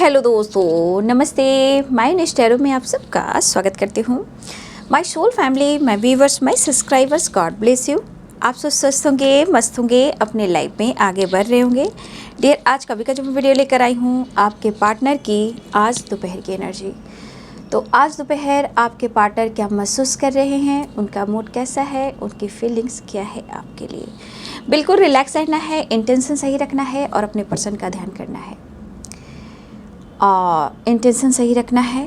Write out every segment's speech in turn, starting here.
Hello दोस्तों, नमस्ते। My नेस्टेरो में आप सबका स्वागत करती हूँ। My soul family, my viewers, my subscribers, God bless you. आप सब स्वस्थ होंगे, मस्त होंगे, अपने लाइफ में आगे बढ़ रहे होंगे। डियर, आज कभी का जो मैं वीडियो लेकर आई हूँ आपके पार्टनर की आज दोपहर की एनर्जी। तो आज दोपहर आपके पार्टनर क्या महसूस कर रहे हैं, उनका मूड कैसा है, उनकी फीलिंग्स क्या है आपके लिए। बिल्कुल रिलैक्स रहना है, इंटेंशन सही रखना है और अपने पर्सन का ध्यान करना है और इंटेंशन सही रखना है।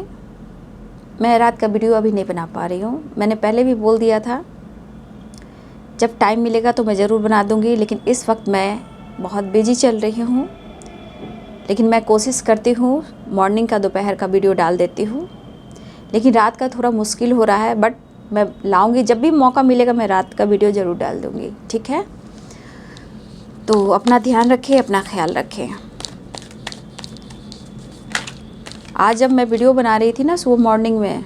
मैं रात का वीडियो अभी नहीं बना पा रही हूँ। मैंने पहले भी बोल दिया था जब टाइम मिलेगा तो मैं ज़रूर बना दूँगी, लेकिन इस वक्त मैं बहुत बिजी चल रही हूँ। लेकिन मैं कोशिश करती हूँ मॉर्निंग का दोपहर का वीडियो डाल देती हूँ, लेकिन रात का थोड़ा मुश्किल हो रहा है। बट मैं लाऊंगी, जब भी मौका मिलेगा मैं रात का वीडियो ज़रूर डाल दूँगी, ठीक है। तो अपना ध्यान रखें, अपना ख्याल रखें। आज जब मैं वीडियो बना रही थी ना सुबह मॉर्निंग में,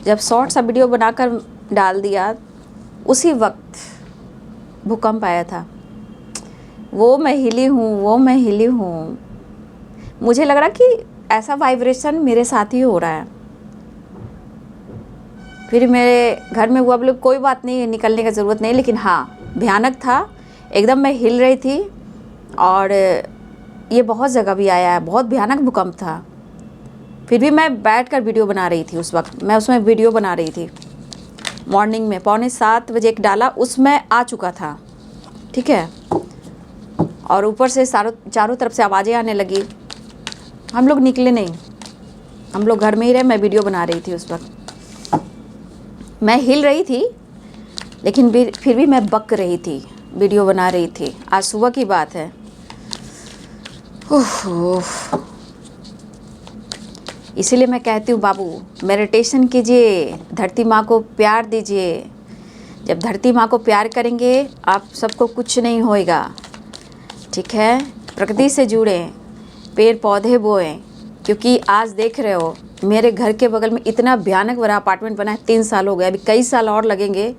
जब शॉर्ट सा वीडियो बनाकर डाल दिया, उसी वक्त भूकंप आया था। वो मैं हिली हूँ। मुझे लग रहा कि ऐसा वाइब्रेशन मेरे साथ ही हो रहा है। फिर मेरे घर में हुआ, बोले कोई बात नहीं, निकलने का ज़रूरत नहीं, लेकिन हाँ भयानक था। एकदम मैं हिल रही थी और ये बहुत जगह भी आया है, बहुत भयानक भूकंप था। फिर भी मैं बैठकर वीडियो बना रही थी। उस वक्त मैं उसमें वीडियो बना रही थी मॉर्निंग में, 6:45 बजे एक डाला, उसमें आ चुका था, ठीक है। और ऊपर से चारों तरफ से आवाज़ें आने लगी। हम लोग निकले नहीं, हम लोग घर में ही रहे। मैं वीडियो बना रही थी उस वक्त। मैं हिल रही थी, लेकिन फिर भी मैं बक रही थी, वीडियो बना रही थी। आज सुबह की बात है। इसीलिए मैं कहती हूँ बाबू, मेडिटेशन कीजिए, धरती माँ को प्यार दीजिए। जब धरती माँ को प्यार करेंगे आप सबको कुछ नहीं होएगा, ठीक है। प्रकृति से जुड़ें, पेड़ पौधे बोएं, क्योंकि आज देख रहे हो मेरे घर के बगल में इतना भयानक बड़ा अपार्टमेंट बना है। 3 साल हो गए, अभी कई साल और लगेंगे।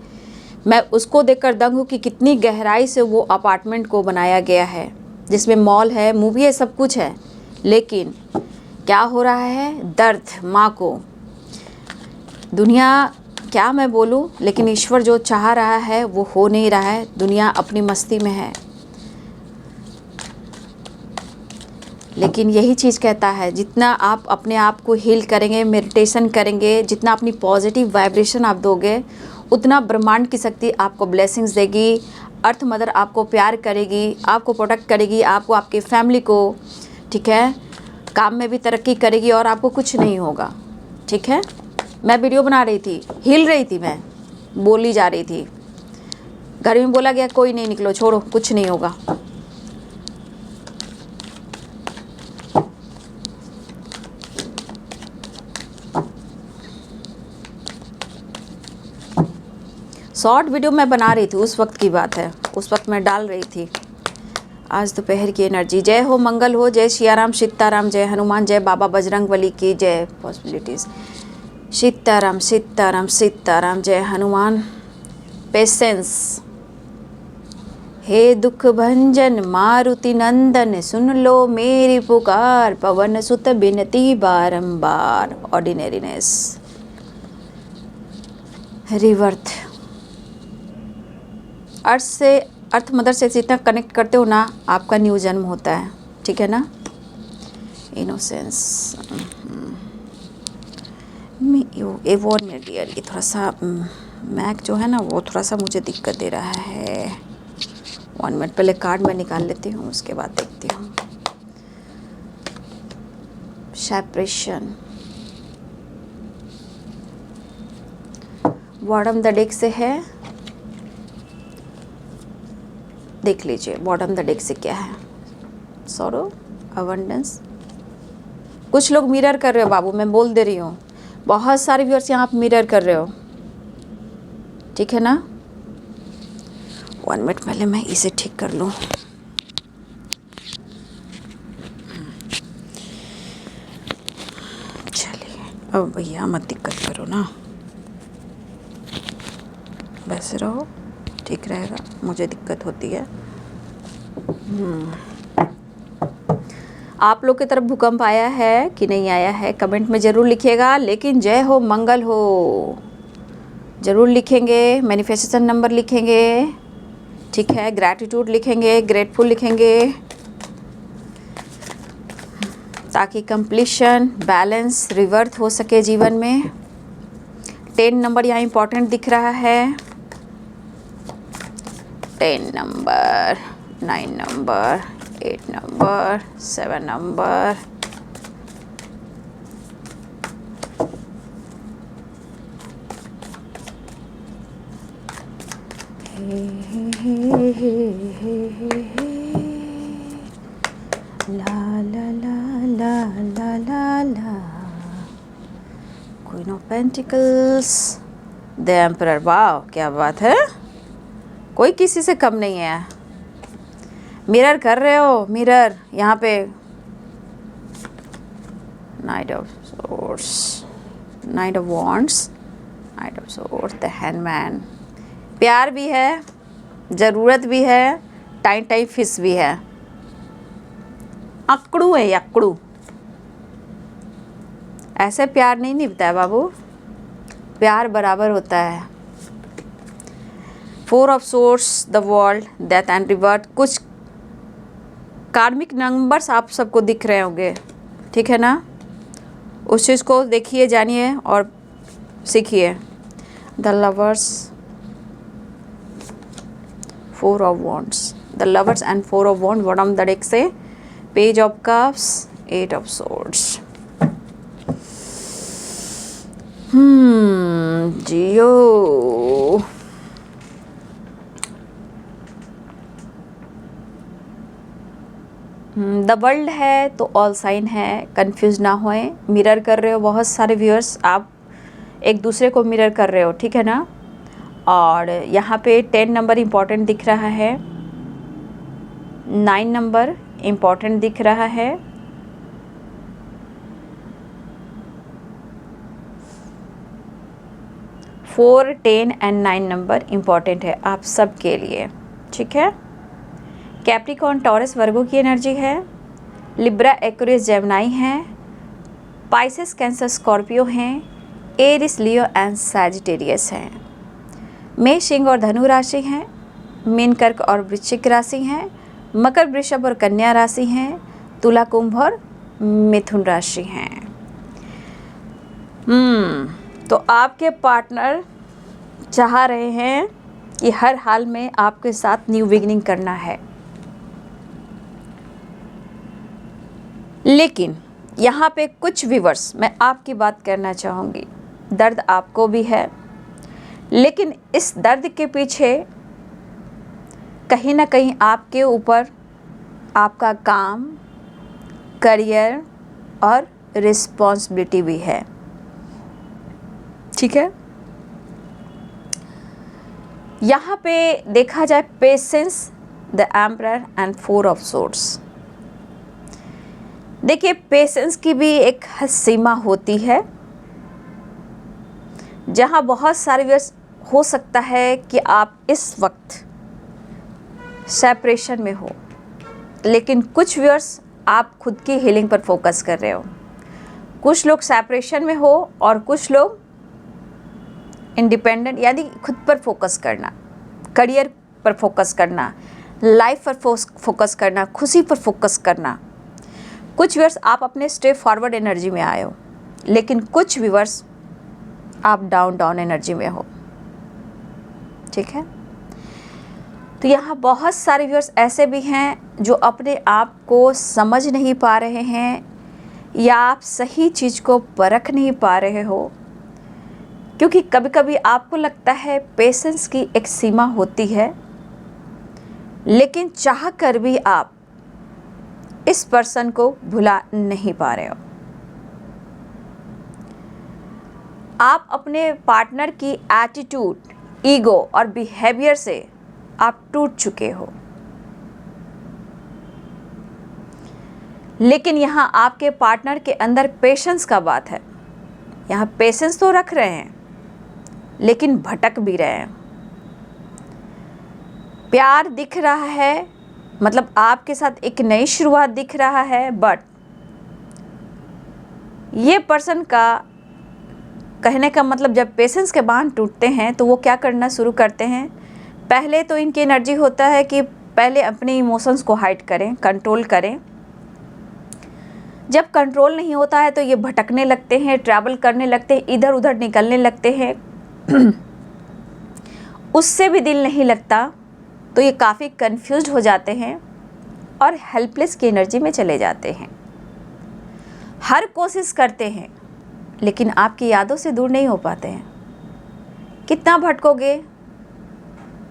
मैं उसको देखकर दंग हूँ कि कितनी गहराई से वो अपार्टमेंट को बनाया गया है, जिसमें मॉल है, मूवी है, सब कुछ है। लेकिन क्या हो रहा है, दर्द माँ को। दुनिया क्या मैं बोलूँ, लेकिन ईश्वर जो चाह रहा है वो हो नहीं रहा है। दुनिया अपनी मस्ती में है। लेकिन यही चीज़ कहता है, जितना आप अपने आप को हील करेंगे, मेडिटेशन करेंगे, जितना अपनी पॉजिटिव वाइब्रेशन आप दोगे, उतना ब्रह्मांड की शक्ति आपको ब्लेसिंग्स देगी। अर्थ मदर आपको प्यार करेगी, आपको प्रोटेक्ट करेगी, आपको, आपके फैमिली को, ठीक है। काम में भी तरक्की करेगी और आपको कुछ नहीं होगा, ठीक है। मैं वीडियो बना रही थी, हिल रही थी, मैं बोली जा रही थी। घर में बोला गया कोई नहीं निकलो, छोड़ो, कुछ नहीं होगा। शॉर्ट वीडियो मैं बना रही थी, उस वक्त की बात है, उस वक्त मैं डाल रही थी। आज दोपहर की एनर्जी। जय हो, मंगल हो, जय सियाराम, सीताराम, जय हनुमान, जय बाबा बजरंग बली की जय। पॉसिबिलिटीज़, सीताराम सीताराम सीताराम, जय हनुमान। पेशेंस। हे दुख भंजन मारुति नंदन, सुन लो मेरी पुकार, पवन सुत बिनती बारंबार। ऑर्डिनरीनेस, रिवर्थ। अर्थ से, अर्थ मदर से जितना कनेक्ट करते हो ना, आपका न्यू जन्म होता है, ठीक है ना। इनोसेंस। ये वो मेरे डियर, ये थोड़ा सा मैक जो है ना, वो थोड़ा सा मुझे दिक्कत दे रहा है। 1 मिनट, पहले कार्ड में निकाल लेती हूँ, उसके बाद देखती हूँ। सेपरेशन। बॉटम द डेक से है, देख लीजिए बॉटम द डेक से क्या है। Sorrow, abundance. कुछ लोग मिरर कर रहे हो बाबू, मैं बोल दे रही हूँ। बहुत सारे व्यूअर्स यहाँ आप मिरर कर रहे हो, ठीक है ना। 1 मिनट, पहले मैं इसे ठीक कर लूँ। चलिए, अब भैया मत दिक्कत करो ना, वैसे रहो, ठीक रहेगा। मुझे दिक्कत होती है। आप लोग की तरफ भूकंप आया है कि नहीं आया है कमेंट में ज़रूर लिखिएगा। लेकिन जय हो मंगल हो ज़रूर लिखेंगे, मैनिफेस्टेशन नंबर लिखेंगे, ठीक है, ग्रैटिट्यूड लिखेंगे, ग्रेटफुल लिखेंगे, ताकि कंप्लीशन बैलेंस रिवर्थ हो सके जीवन में। 10 नंबर यहाँ इम्पोर्टेंट दिख रहा है, 10 नंबर, 9 नंबर, 8 नंबर, 7 नंबर, ला ला ला ला ला ला ला, queen of pentacles, the emperor. वाह क्या बात है, कोई किसी से कम नहीं है। मिरर कर रहे हो, मिरर यहाँ पे। Night of swords, night of wands, night of swords, the handman. प्यार भी है, ज़रूरत भी है, टाइम टाइम फिस भी है। अकड़ू है, अकड़ू। ऐसे प्यार नहीं निभता है बाबू, प्यार बराबर होता है। 4 of swords, the world, death and rebirth. कुछ कार्मिक नंबर्स आप सबको दिख रहे होंगे, ठीक है ना। उस चीज़ को देखिए, जानिए और सीखिए। The lovers, 4 of wands, the lovers and 4 of wand. Bottom the deck से page of cups, 8 of swords. जियो। द वर्ल्ड है तो ऑल साइन है, कंफ्यूज ना होएं। मिरर कर रहे हो बहुत सारे व्यूअर्स, आप एक दूसरे को मिरर कर रहे हो, ठीक है ना। और यहाँ पे 10 नंबर इम्पॉर्टेंट दिख रहा है, 9 नंबर इम्पॉर्टेंट दिख रहा है, 4, 10 एंड 9 नंबर इम्पॉर्टेंट है आप सब के लिए, ठीक है। कैप्रिकॉर्न टॉरस वर्गो की एनर्जी है, लिब्रा एक्वेरियस जेमिनी है, पाइसेस कैंसर स्कॉर्पियो हैं, एरिस लियो एंड सैजिटेरियस हैं, मेष सिंह और धनु राशि हैं, मीन कर्क और वृश्चिक राशि हैं, मकर वृषभ और कन्या राशि हैं, तुला कुंभ और मिथुन राशि हैं। तो आपके पार्टनर चाह रहे हैं कि हर हाल में आपके साथ न्यू बिगिनिंग करना है, लेकिन यहाँ पे कुछ व्यूअर्स मैं आपकी बात करना चाहूँगी। दर्द आपको भी है, लेकिन इस दर्द के पीछे कहीं ना कहीं आपके ऊपर आपका काम, करियर और रिस्पॉन्सिबिलिटी भी है, ठीक है। यहाँ पे देखा जाए patience, the emperor and 4 of swords. देखिए पेशेंस की भी एक सीमा होती है, जहाँ बहुत सारे व्यर्स हो सकता है कि आप इस वक्त सेपरेशन में हो, लेकिन कुछ व्यूअर्स आप खुद की हीलिंग पर फोकस कर रहे हो। कुछ लोग सेपरेशन में हो और कुछ लोग इंडिपेंडेंट, यानी खुद पर फोकस करना, करियर पर फोकस करना, लाइफ पर फोकस करना, खुशी पर फोकस करना। कुछ व्यूअर्स आप अपने स्टेप फॉरवर्ड एनर्जी में आए हो, लेकिन कुछ व्यूअर्स आप डाउन एनर्जी में हो, ठीक है। तो यहाँ बहुत सारे व्यूअर्स ऐसे भी हैं जो अपने आप को समझ नहीं पा रहे हैं, या आप सही चीज़ को परख नहीं पा रहे हो, क्योंकि कभी कभी आपको लगता है पेशेंस की एक सीमा होती है, लेकिन चाह कर भी आप इस पर्सन को भुला नहीं पा रहे हो। आप अपने पार्टनर की एटीट्यूड, ईगो और बिहेवियर से आप टूट चुके हो, लेकिन यहाँ आपके पार्टनर के अंदर पेशेंस का बात है। यहाँ पेशेंस तो रख रहे हैं, लेकिन भटक भी रहे हैं। प्यार दिख रहा है, मतलब आपके साथ एक नई शुरुआत दिख रहा है, बट ये पर्सन का कहने का मतलब जब पेशेंस के बांध टूटते हैं तो वो क्या करना शुरू करते हैं, पहले तो इनकी एनर्जी होता है कि पहले अपने इमोशंस को हाइड करें, कंट्रोल करें। जब कंट्रोल नहीं होता है तो ये भटकने लगते हैं, ट्रैवल करने लगते हैं, इधर उधर निकलने लगते हैं उससे भी दिल नहीं लगता, तो ये काफ़ी कंफ्यूज्ड हो जाते हैं और हेल्पलेस की एनर्जी में चले जाते हैं। हर कोशिश करते हैं लेकिन आपकी यादों से दूर नहीं हो पाते हैं। कितना भटकोगे,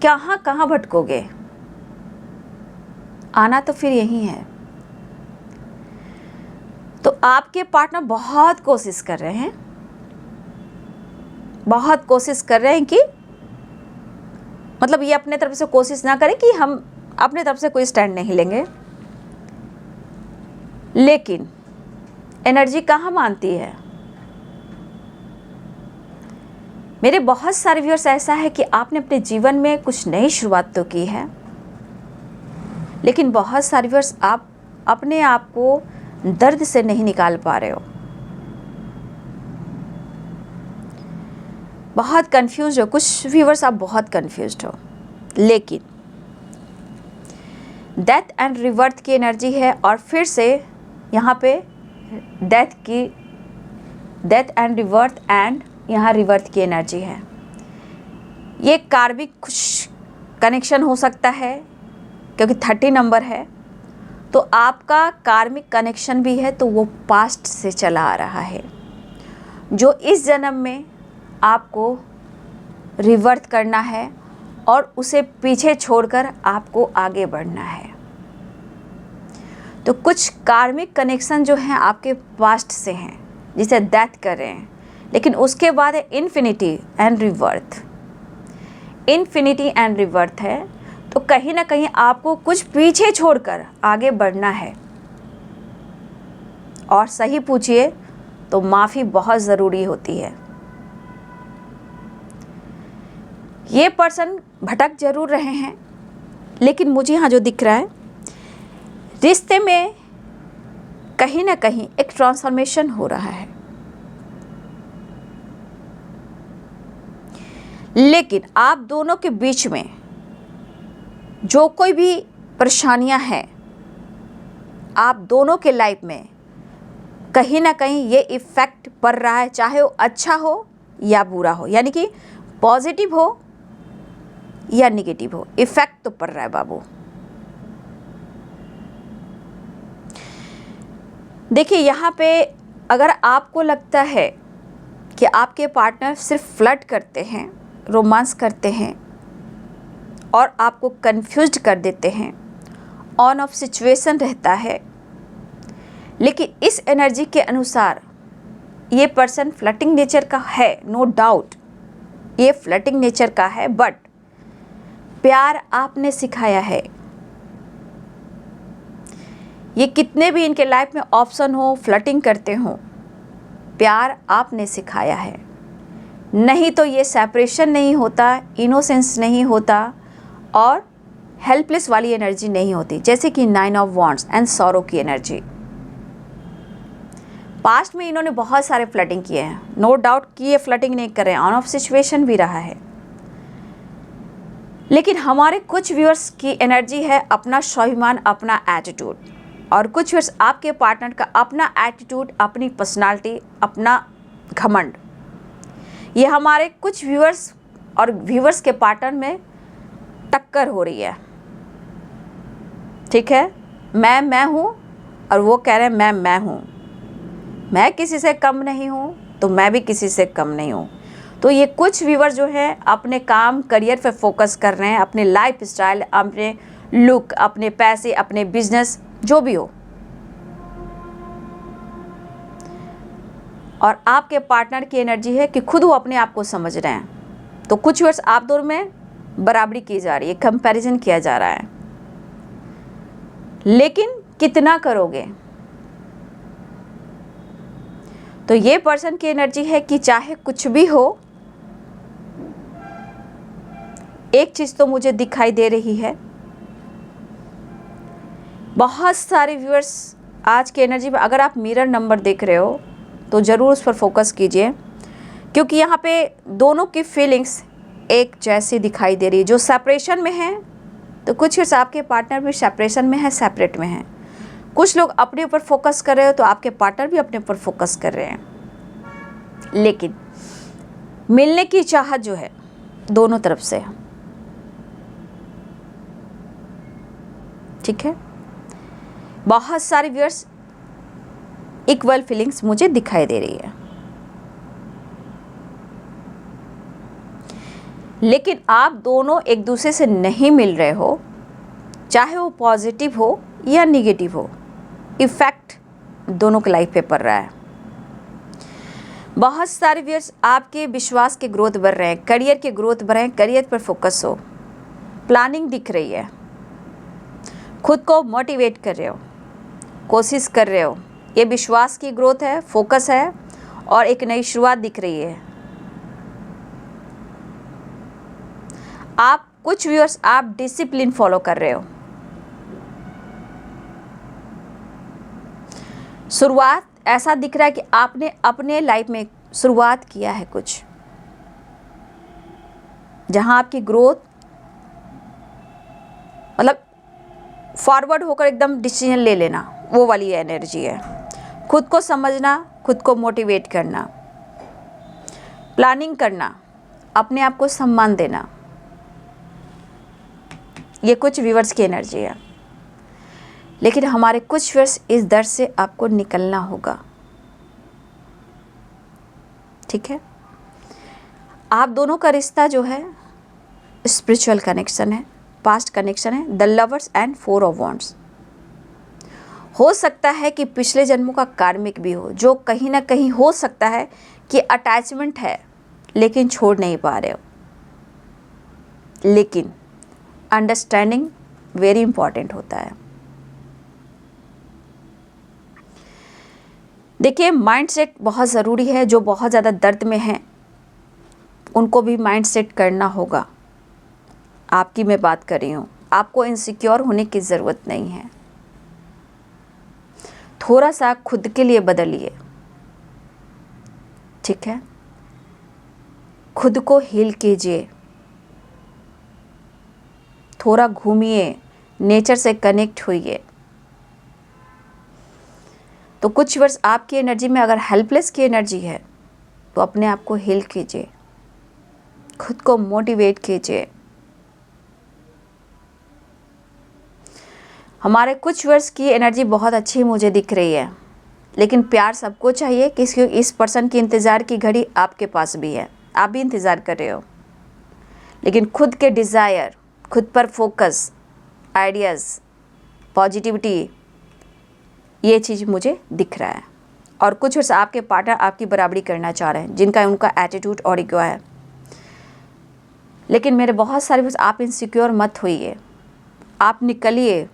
कहाँ कहाँ भटकोगे, आना तो फिर यही है। तो आपके पार्टनर बहुत कोशिश कर रहे हैं, बहुत कोशिश कर रहे हैं कि मतलब ये अपने तरफ से कोशिश ना करें कि हम अपने तरफ से कोई स्टैंड नहीं लेंगे, लेकिन एनर्जी कहाँ मानती है। मेरे बहुत सारे व्यूअर्स ऐसा है कि आपने अपने जीवन में कुछ नई शुरुआत तो की है, लेकिन बहुत सारे व्यूअर्स आप अपने आप को दर्द से नहीं निकाल पा रहे हो, बहुत कंफ्यूज हो। कुछ व्यूअर्स आप बहुत कंफ्यूज्ड हो, लेकिन डेथ एंड रिवर्थ की एनर्जी है और फिर से यहाँ पे डेथ एंड रिवर्थ एंड यहाँ रिवर्थ की एनर्जी है। ये कार्मिक कुछ कनेक्शन हो सकता है क्योंकि 30 नंबर है, तो आपका कार्मिक कनेक्शन भी है, तो वो पास्ट से चला आ रहा है जो इस जन्म में आपको रिवर्थ करना है और उसे पीछे छोड़कर आपको आगे बढ़ना है। तो कुछ कार्मिक कनेक्शन जो हैं आपके पास्ट से हैं जिसे डेथ कर रहे हैं, लेकिन उसके बाद है इन्फिनिटी एंड रिवर्थ। इन्फिनिटी एंड रिवर्थ है, तो कहीं ना कहीं आपको कुछ पीछे छोड़कर आगे बढ़ना है। और सही पूछिए तो माफ़ी बहुत ज़रूरी होती है। ये पर्सन भटक जरूर रहे हैं, लेकिन मुझे यहाँ जो दिख रहा है, रिश्ते में कहीं ना कहीं एक ट्रांसफॉर्मेशन हो रहा है। लेकिन आप दोनों के बीच में जो कोई भी परेशानियां हैं आप दोनों के लाइफ में, कहीं ना कहीं ये इफ़ेक्ट पड़ रहा है, चाहे वो अच्छा हो या बुरा हो, यानी कि पॉजिटिव हो या निगेटिव हो, इफ़ेक्ट तो पड़ रहा है बाबू। देखिए यहाँ पे अगर आपको लगता है कि आपके पार्टनर सिर्फ फ्लर्ट करते हैं, रोमांस करते हैं और आपको कंफ्यूज्ड कर देते हैं, ऑन ऑफ सिचुएशन रहता है, लेकिन इस एनर्जी के अनुसार ये पर्सन फ्लर्टिंग नेचर का है, नो डाउट ये फ्लर्टिंग नेचर का है, बट प्यार आपने सिखाया है। ये कितने भी इनके लाइफ में ऑप्शन हो, फ्लर्टिंग करते हो, प्यार आपने सिखाया है, नहीं तो ये सेपरेशन नहीं होता, इनोसेंस नहीं होता और हेल्पलेस वाली एनर्जी नहीं होती, जैसे कि 9 ऑफ वॉन्ड्स एंड सॉरो की एनर्जी। पास्ट में इन्होंने बहुत सारे फ्लर्टिंग किए हैं, नो डाउट कि ये फ्लर्टिंग नहीं कर रहे हैं, ऑन ऑफ सिचुएशन भी रहा है, लेकिन हमारे कुछ व्यूअर्स की एनर्जी है अपना स्वाभिमान, अपना एटीट्यूड, और कुछ व्यूअर्स आपके पार्टनर का अपना एटीट्यूड, अपनी पर्सनालिटी, अपना घमंड। ये हमारे कुछ व्यूअर्स और व्यूअर्स के पार्टनर में टक्कर हो रही है, ठीक है। मैं हूँ और वो कह रहे हैं मैं हूँ, मैं किसी से कम नहीं हूँ तो मैं भी किसी से कम नहीं हूँ। तो ये कुछ व्यूअर जो हैं अपने काम, करियर पे फोकस कर रहे हैं, अपने लाइफ स्टाइल, अपने लुक, अपने पैसे, अपने बिजनेस, जो भी हो। और आपके पार्टनर की एनर्जी है कि खुद वो अपने आप को समझ रहे हैं। तो कुछ व्यूअर्स आप दोनों में बराबरी की जा रही है, कंपैरिजन किया जा रहा है, लेकिन कितना करोगे। तो ये पर्सन की एनर्जी है कि चाहे कुछ भी हो, एक चीज तो मुझे दिखाई दे रही है, बहुत सारे व्यूअर्स आज के एनर्जी में, अगर आप मिरर नंबर देख रहे हो तो ज़रूर उस पर फोकस कीजिए, क्योंकि यहाँ पे दोनों की फीलिंग्स एक जैसी दिखाई दे रही है। जो सेपरेशन में है, तो कुछ आपके पार्टनर भी सेपरेशन में है, सेपरेट में है। कुछ लोग अपने ऊपर फोकस कर रहे हो, तो आपके पार्टनर भी अपने ऊपर फोकस कर रहे हैं। लेकिन मिलने की चाहत जो है दोनों तरफ से है, ठीक है। बहुत सारे व्यूअर्स इक्वल फीलिंग्स मुझे दिखाई दे रही है, लेकिन आप दोनों एक दूसरे से नहीं मिल रहे हो, चाहे वो पॉजिटिव हो या निगेटिव हो, इफेक्ट दोनों के लाइफ पे पड़ रहा है। बहुत सारे व्यूअर्स आपके विश्वास के ग्रोथ बढ़ रहे हैं, करियर के ग्रोथ बढ़ रहे हैं, करियर पर फोकस हो, प्लानिंग दिख रही है, खुद को मोटिवेट कर रहे हो, कोशिश कर रहे हो, ये विश्वास की ग्रोथ है, फोकस है और एक नई शुरुआत दिख रही है। आप कुछ व्यूअर्स आप डिसिप्लिन फॉलो कर रहे हो। शुरुआत ऐसा दिख रहा है कि आपने अपने लाइफ में शुरुआत किया है कुछ, जहां आपकी ग्रोथ मतलब फॉरवर्ड होकर एकदम डिसीजन ले लेना, वो वाली एनर्जी है। खुद को समझना, खुद को मोटिवेट करना, प्लानिंग करना, अपने आप को सम्मान देना, ये कुछ व्यूअर्स की एनर्जी है। लेकिन हमारे कुछ व्यूअर्स इस दर से आपको निकलना होगा, ठीक है। आप दोनों का रिश्ता जो है स्पिरिचुअल कनेक्शन है, पास्ट कनेक्शन है, the lovers and 4 of wands. हो सकता है कि पिछले जन्मों का कार्मिक भी हो, जो कहीं ना कहीं हो सकता है कि अटैचमेंट है लेकिन छोड़ नहीं पा रहे हो। लेकिन अंडरस्टैंडिंग वेरी इंपॉर्टेंट होता है। देखिए, माइंडसेट बहुत ज़रूरी है। जो बहुत ज़्यादा दर्द में हैं उनको भी माइंडसेट करना होगा। आपकी मैं बात कर रही हूँ, आपको इनसिक्योर होने की ज़रूरत नहीं है। थोड़ा सा खुद के लिए बदलिए, ठीक है। खुद को हील कीजिए, थोड़ा घूमिए, नेचर से कनेक्ट होइए। तो कुछ वर्ष आपकी एनर्जी में अगर हेल्पलेस की एनर्जी है तो अपने आप को हील कीजिए, खुद को मोटिवेट कीजिए। हमारे कुछ वर्ष की एनर्जी बहुत अच्छी मुझे दिख रही है, लेकिन प्यार सबको चाहिए। किसी इस पर्सन की इंतज़ार की घड़ी आपके पास भी है, आप भी इंतज़ार कर रहे हो। लेकिन खुद के डिज़ायर, खुद पर फोकस, आइडियाज़, पॉजिटिविटी, ये चीज़ मुझे दिख रहा है। और कुछ वर्ष आपके पार्टनर आपकी बराबरी करना चाह रहे हैं, जिनका उनका एटीट्यूड और ईगो है। लेकिन मेरे बहुत सारे वर्ष आप इनसिक्योर मत होइए, आप निकलिए,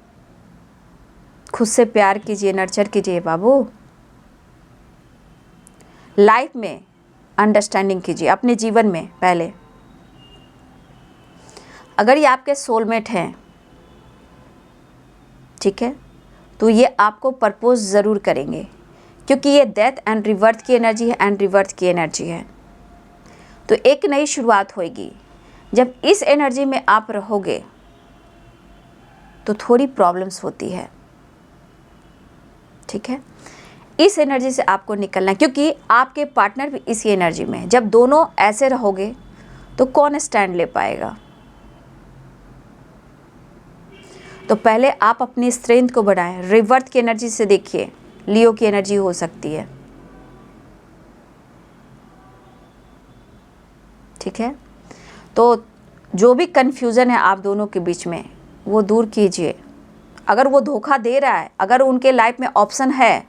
खुद से प्यार कीजिए, नर्चर कीजिए बाबू। लाइफ में अंडरस्टैंडिंग कीजिए, अपने जीवन में पहले। अगर ये आपके सोलमेट हैं, ठीक है, तो ये आपको प्रपोज ज़रूर करेंगे, क्योंकि ये डेथ एंड रिवर्थ की एनर्जी है, एंड रिवर्थ की एनर्जी है। तो एक नई शुरुआत होएगी। जब इस एनर्जी में आप रहोगे तो थोड़ी प्रॉब्लम्स होती है, ठीक है। इस एनर्जी से आपको निकलना है, क्योंकि आपके पार्टनर भी इसी एनर्जी में है। जब दोनों ऐसे रहोगे तो कौन स्टैंड ले पाएगा। तो पहले आप अपनी स्ट्रेंथ को बढ़ाएं। रिवर्थ की एनर्जी से देखिए, लियो की एनर्जी हो सकती है, ठीक है। तो जो भी कन्फ्यूज़न है आप दोनों के बीच में, वो दूर कीजिए। अगर वो धोखा दे रहा है, अगर उनके लाइफ में ऑप्शन है,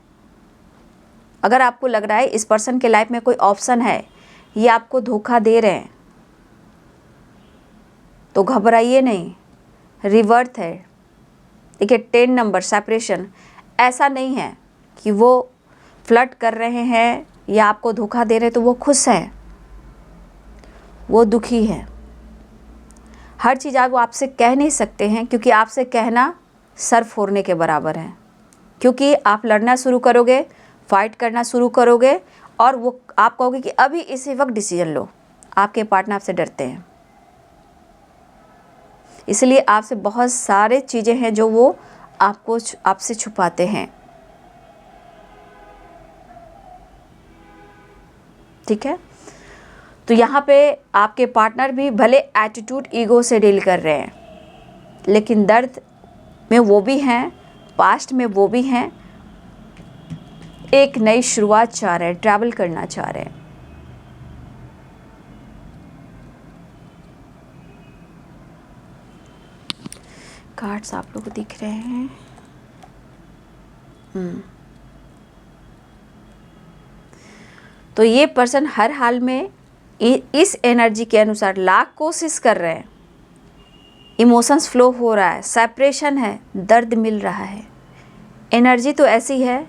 अगर आपको लग रहा है इस पर्सन के लाइफ में कोई ऑप्शन है, ये आपको धोखा दे रहे हैं, तो घबराइए नहीं। रिवर्थ है, देखिए 10 नंबर सेपरेशन। ऐसा नहीं है कि वो फ्लर्ट कर रहे हैं या आपको धोखा दे रहे हैं तो वो खुश हैं, वो दुखी हैं। हर चीज़ आप वो आपसे कह नहीं सकते हैं, क्योंकि आपसे कहना सर फोड़ने के बराबर है। क्योंकि आप लड़ना शुरू करोगे, फाइट करना शुरू करोगे और वो आप कहोगे कि अभी इसी वक्त डिसीजन लो, आपके पार्टनर आपसे डरते हैं। इसलिए आपसे बहुत सारे चीज़ें हैं जो वो आपसे छुपाते हैं। ठीक है, तो यहाँ पे आपके पार्टनर भी भले एटीट्यूड ईगो से डील कर रहे हैं, लेकिन दर्द में वो भी हैं, पास्ट में वो भी हैं, एक नई शुरुआत चाह रहे हैं, ट्रैवल करना चाह रहे हैं। कार्ड्स आप लोगों को दिख रहे हैं। तो ये पर्सन हर हाल में इस एनर्जी के अनुसार लाख कोशिश कर रहे हैं। इमोशंस फ्लो हो रहा है, सेपरेशन है, दर्द मिल रहा है। एनर्जी तो ऐसी है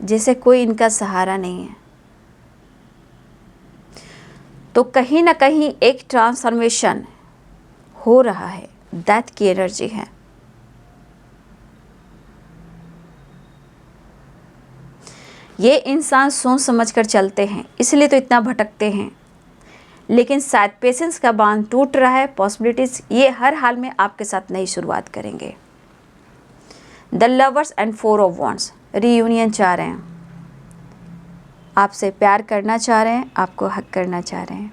जैसे कोई इनका सहारा नहीं है। तो कहीं ना कहीं एक ट्रांसफॉर्मेशन हो रहा है, डेथ की एनर्जी है। ये इंसान सोच समझकर चलते हैं, इसलिए तो इतना भटकते हैं, लेकिन शायद पेशेंस का बांध टूट रहा है। पॉसिबिलिटीज ये हर हाल में आपके साथ नई शुरुआत करेंगे। The lovers and 4 of wands reunion चाह रहे हैं, आपसे प्यार करना चाह रहे हैं, आपको हक करना चाह रहे हैं।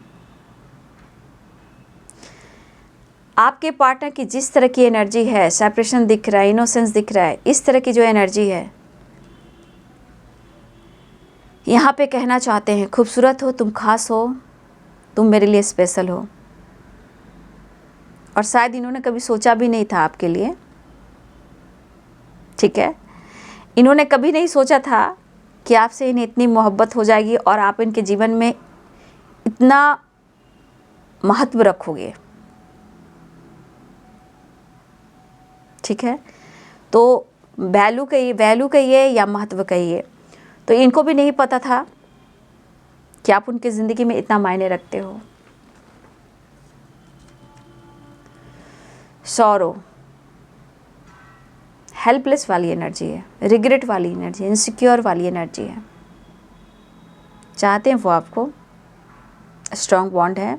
आपके पार्टनर की जिस तरह की एनर्जी है, सेपरेशन दिख रहा है, इनोसेंस दिख रहा है, इस तरह की जो एनर्जी है, यहाँ पे कहना चाहते हैं खूबसूरत हो, तुम खास हो, तुम मेरे लिए स्पेशल हो। और शायद इन्होंने कभी सोचा भी नहीं था आपके लिए। ठीक है, इन्होंने कभी नहीं सोचा था कि आपसे इन्हें इतनी मोहब्बत हो जाएगी और आप इनके जीवन में इतना महत्व रखोगे। ठीक है, तो वैल्यू कहिए या महत्व कहिए, तो इनको भी नहीं पता था कि आप उनकी ज़िंदगी में इतना मायने रखते हो। सॉरो हेल्पलेस वाली एनर्जी है, रिग्रेट वाली एनर्जी है, इनसिक्योर वाली एनर्जी है। चाहते हैं वो आपको, स्ट्रॉन्ग बॉन्ड है।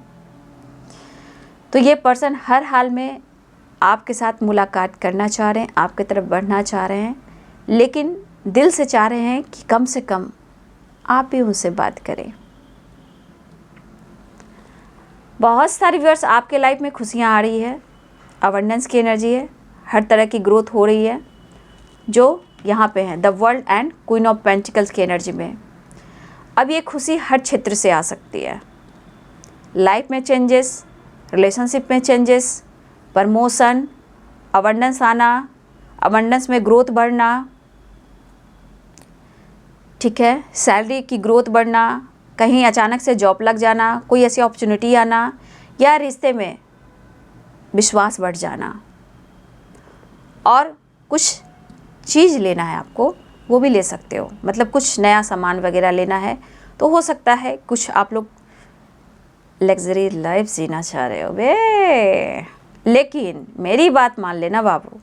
तो ये पर्सन हर हाल में आपके साथ मुलाकात करना चाह रहे हैं, आपकी तरफ बढ़ना चाह रहे हैं, लेकिन दिल से चाह रहे हैं कि कम से कम आप भी उनसे बात करें। बहुत सारे व्यूअर्स, आपके लाइफ में खुशियाँ आ रही है, अबंडेंस की एनर्जी है, हर तरह की ग्रोथ हो रही है, जो यहाँ पे है the world and queen of pentacles की एनर्जी में। अब ये खुशी हर क्षेत्र से आ सकती है। लाइफ में चेंजेस, रिलेशनशिप में चेंजेस, प्रमोशन, अबंडेंस आना, अबंडेंस में ग्रोथ बढ़ना। ठीक है, सैलरी की ग्रोथ बढ़ना, कहीं अचानक से जॉब लग जाना, कोई ऐसी अपॉर्चुनिटी आना, या रिश्ते में विश्वास बढ़ जाना। और कुछ चीज़ लेना है आपको, वो भी ले सकते हो, मतलब कुछ नया सामान वगैरह लेना है, तो हो सकता है कुछ आप लोग लग्जरी लाइफ जीना चाह रहे हो बे। लेकिन मेरी बात मान लेना बाबू,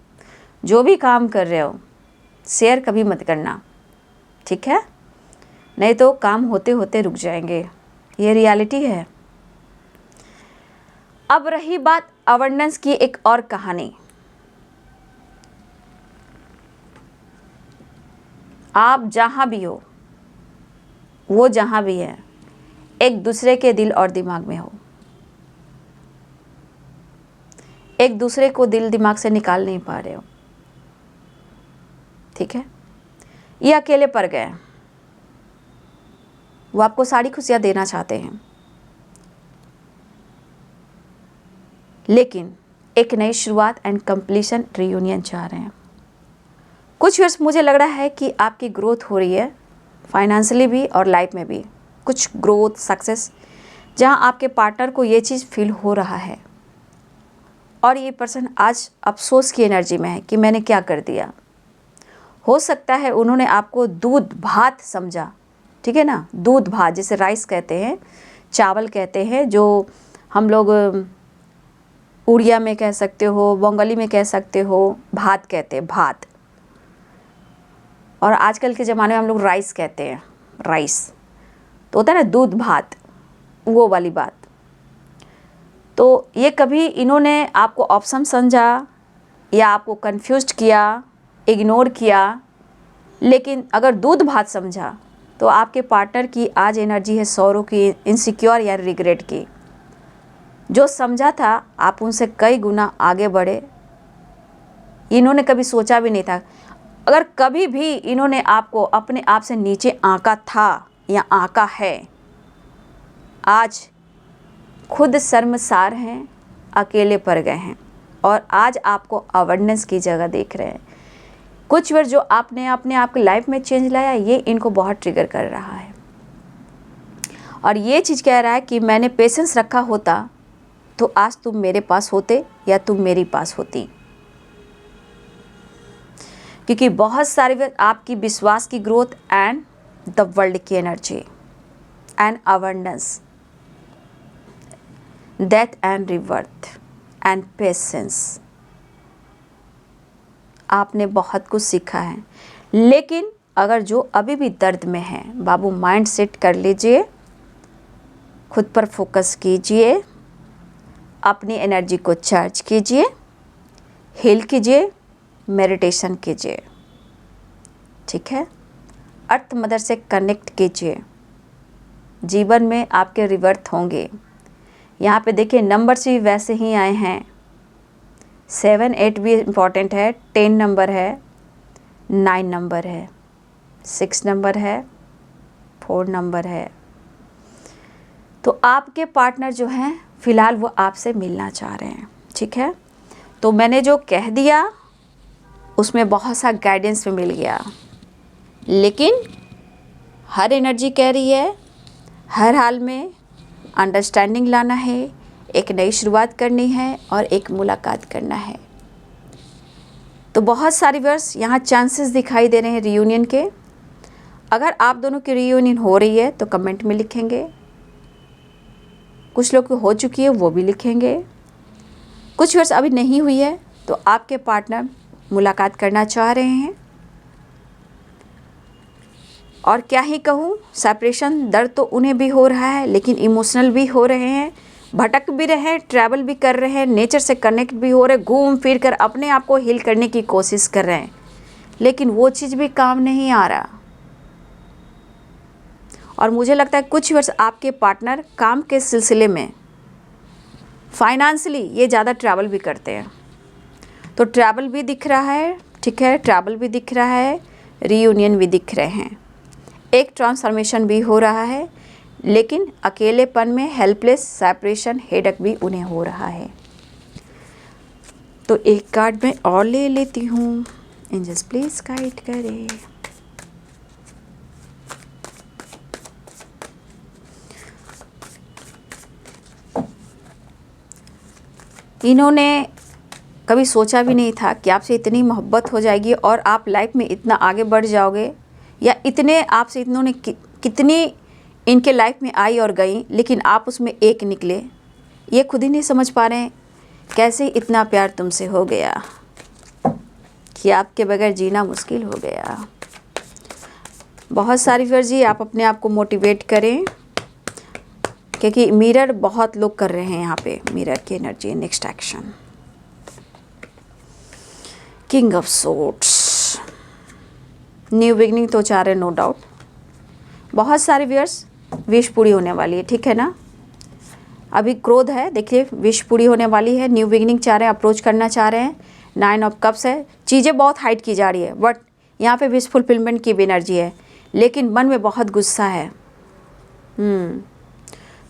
जो भी काम कर रहे हो शेयर कभी मत करना, ठीक है, नहीं तो काम होते होते रुक जाएंगे, ये रियलिटी है। अब रही बात अबंडेंस की एक और कहानी। आप जहाँ भी हो, वो जहाँ भी है, एक दूसरे के दिल और दिमाग में हो, एक दूसरे को दिल दिमाग से निकाल नहीं पा रहे हो। ठीक है, ये अकेले पड़ गए, वो आपको सारी खुशियाँ देना चाहते हैं, लेकिन एक नई शुरुआत एंड कंप्लीशन, रियूनियन चाह रहे हैं। कुछ ईयर्स मुझे लग रहा है कि आपकी ग्रोथ हो रही है, फाइनेंशियली भी और लाइफ में भी कुछ ग्रोथ, सक्सेस, जहां आपके पार्टनर को ये चीज़ फील हो रहा है। और ये पर्सन आज अफसोस की एनर्जी में है कि मैंने क्या कर दिया। हो सकता है उन्होंने आपको दूध भात समझा, ठीक है ना, दूध भात, जैसे राइस कहते हैं, चावल कहते हैं, जो हम लोग उड़िया में कह सकते हो, बंगाली में कह सकते हो, भात कहते हैं, भात। और आजकल के ज़माने में हम लोग राइस कहते हैं, राइस। तो होता है ना दूध भात, वो वाली बात। तो ये कभी इन्होंने आपको ऑप्शन समझा या आपको कंफ्यूज्ड किया, इग्नोर किया, लेकिन अगर दूध भात समझा तो आपके पार्टनर की आज एनर्जी है सौरों की, इनसिक्योर या रिग्रेट की। जो समझा था आप उनसे कई गुना आगे बढ़े, इन्होंने कभी सोचा भी नहीं था। अगर कभी भी इन्होंने आपको अपने आप से नीचे आंका था या आंका है, आज खुद शर्मसार हैं, अकेले पड़ गए हैं और आज आपको अवेयरनेस की जगह देख रहे हैं। कुछ वर्ड जो आपने अपने आप की लाइफ में चेंज लाया, ये इनको बहुत ट्रिगर कर रहा है और ये चीज़ कह रहा है कि मैंने पेशेंस रखा होता तो आज तुम मेरे पास होते या तुम मेरे पास होती। क्योंकि बहुत सारे आपकी विश्वास की ग्रोथ एंड द वर्ल्ड की energy and awareness, death and रिवर्थ and patience, आपने बहुत कुछ सीखा है। लेकिन अगर जो अभी भी दर्द में है, बाबू माइंड सेट कर लीजिए, खुद पर फोकस कीजिए, अपनी एनर्जी को चार्ज कीजिए, हील कीजिए, मेडिटेशन कीजिए, ठीक है। अर्थ मदर से कनेक्ट कीजिए, जीवन में आपके रिवर्थ होंगे। यहाँ पे देखिए नंबर्स भी वैसे ही आए हैं, 7 8 भी इम्पॉर्टेंट है, 10 नंबर है, 9 नंबर है, 6 नंबर है, 4 नंबर है। तो आपके पार्टनर जो हैं फ़िलहाल वो आपसे मिलना चाह रहे हैं, ठीक है। तो मैंने जो कह दिया उसमें बहुत सा गाइडेंस भी मिल गया, लेकिन हर एनर्जी कह रही है हर हाल में अंडरस्टैंडिंग लाना है, एक नई शुरुआत करनी है और एक मुलाकात करना है। तो बहुत सारी वर्ष यहाँ चांसेस दिखाई दे रहे हैं रियूनियन के। अगर आप दोनों की रियूनियन हो रही है तो कमेंट में लिखेंगे, कुछ लोग की हो चुकी है वो भी लिखेंगे, कुछ वर्ष अभी नहीं हुई है तो आपके पार्टनर मुलाकात करना चाह रहे हैं। और क्या ही कहूँ, सेपरेशन दर्द तो उन्हें भी हो रहा है, लेकिन इमोशनल भी हो रहे हैं, भटक भी रहे हैं, ट्रैवल भी कर रहे हैं, नेचर से कनेक्ट भी हो रहे, घूम फिर कर अपने आप को हील करने की कोशिश कर रहे हैं, लेकिन वो चीज़ भी काम नहीं आ रहा। और मुझे लगता है कुछ वर्ष आपके पार्टनर काम के सिलसिले में फाइनेंशियली ये ज़्यादा ट्रैवल भी करते हैं। तो ट्रैवल भी दिख रहा है, ठीक है, ट्रैवल भी दिख रहा है, रीयूनियन भी दिख रहे हैं, एक ट्रांसफॉर्मेशन भी हो रहा है, लेकिन अकेलेपन में हेल्पलेस, सेपरेशन, हेडेक भी उन्हें हो रहा है। तो एक कार्ड मैं और ले लेती हूँ, एंजल्स प्लीज गाइड करें। इन्होंने कभी सोचा भी नहीं था कि आपसे इतनी मोहब्बत हो जाएगी और आप लाइफ में इतना आगे बढ़ जाओगे, या इतने आपसे इन्होंने कितनी इनके लाइफ में आई और गई, लेकिन आप उसमें एक निकले। ये खुद ही नहीं समझ पा रहे हैं कैसे इतना प्यार तुमसे हो गया कि आपके बगैर जीना मुश्किल हो गया। बहुत सारी वर्जी आप अपने आप को मोटिवेट करें, क्योंकि मिरर बहुत लोग कर रहे हैं यहाँ पे, मिरर की energy. Next action, king of swords, new beginning तो चाह रहे नो डाउट। बहुत सारे व्यूअर्स विश पूरी होने वाली है, ठीक है ना। अभी क्रोध है, देखिए विश पूरी होने वाली है, न्यू बिगनिंग चाह रहे हैं, अप्रोच करना चाह रहे हैं। 9 ऑफ कप्स है, चीज़ें बहुत हाइट की जा रही है, बट यहाँ पे विश फुलफिलमेंट की भी एनर्जी है, लेकिन मन में बहुत गुस्सा है।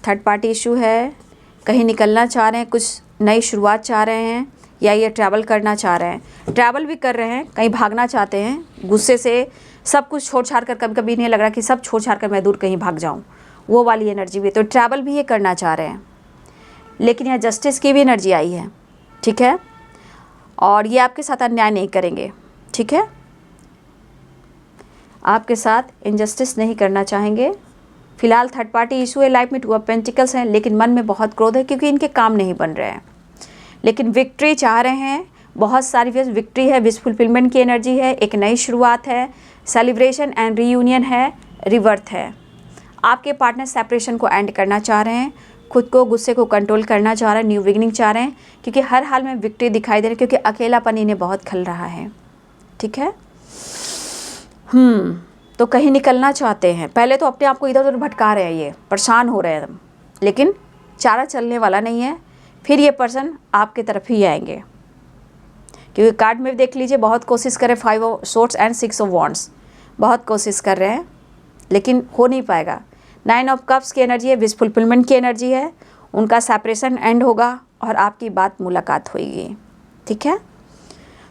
थर्ड पार्टी इशू है, कहीं निकलना चाह रहे हैं, कुछ नई शुरुआत चाह रहे हैं, या ये ट्रैवल करना चाह रहे हैं, ट्रैवल भी कर रहे हैं, कहीं भागना चाहते हैं गुस्से से, सब कुछ छोड़ छाड़ कर, कभी कभी इन्हें लग रहा है कि सब छोड़ छाड़ कर मैं दूर कहीं भाग जाऊं, वो वाली एनर्जी भी। तो ट्रैवल भी ये करना चाह रहे हैं, लेकिन यहाँ जस्टिस की भी एनर्जी आई है, ठीक है, और ये आपके साथ अन्याय नहीं करेंगे, ठीक है, आपके साथ इनजस्टिस नहीं करना चाहेंगे। फिलहाल थर्ड पार्टी इशू है लाइफ में, 2 ऑफ पेंटिकल्स हैं, लेकिन मन में बहुत क्रोध है क्योंकि इनके काम नहीं बन रहे हैं, लेकिन विक्ट्री चाह रहे हैं। बहुत सारी विक्ट्री है, विश फुलफिलमेंट की एनर्जी है, एक नई शुरुआत है, सेलिब्रेशन एंड रीयूनियन है, रिवर्थ है। आपके पार्टनर सेपरेशन को एंड करना चाह रहे हैं, खुद को गुस्से को कंट्रोल करना चाह रहे हैं, न्यू बिगिनिंग चाह रहे हैं, क्योंकि हर हाल में विक्ट्री दिखाई दे रही है, क्योंकि अकेलापन इन्हें बहुत खल रहा है। ठीक है, तो कहीं निकलना चाहते हैं। पहले तो अपने आप को इधर उधर भटका रहे हैं, ये परेशान हो रहे हैं, लेकिन चारा चलने वाला नहीं है। फिर ये पर्सन आपके तरफ ही आएंगे, क्योंकि कार्ड में देख लीजिए बहुत कोशिश कर रहे हैं, 5 of swords and 6 of wands, बहुत कोशिश कर रहे हैं लेकिन हो नहीं पाएगा। 9 ऑफ कप्स की एनर्जी है, विश फुलफिलमेंट की एनर्जी है, उनका सेपरेशन एंड होगा और आपकी बात मुलाकात होगी। ठीक है,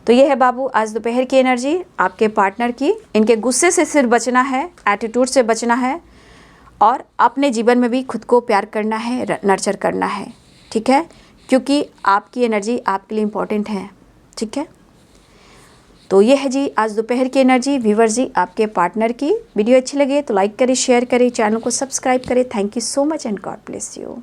तो ये है बाबू आज दोपहर की एनर्जी आपके पार्टनर की। इनके गुस्से से सिर्फ बचना है, एटीट्यूड से बचना है, और अपने जीवन में भी खुद को प्यार करना है, नर्चर करना है। ठीक है, क्योंकि आपकी एनर्जी आपके लिए इम्पोर्टेंट है। ठीक है, तो ये है जी आज दोपहर की एनर्जी व्यूअर जी आपके पार्टनर की। वीडियो अच्छी लगे तो लाइक करें, शेयर करें, चैनल को सब्सक्राइब करें। Thank you so much and God bless you.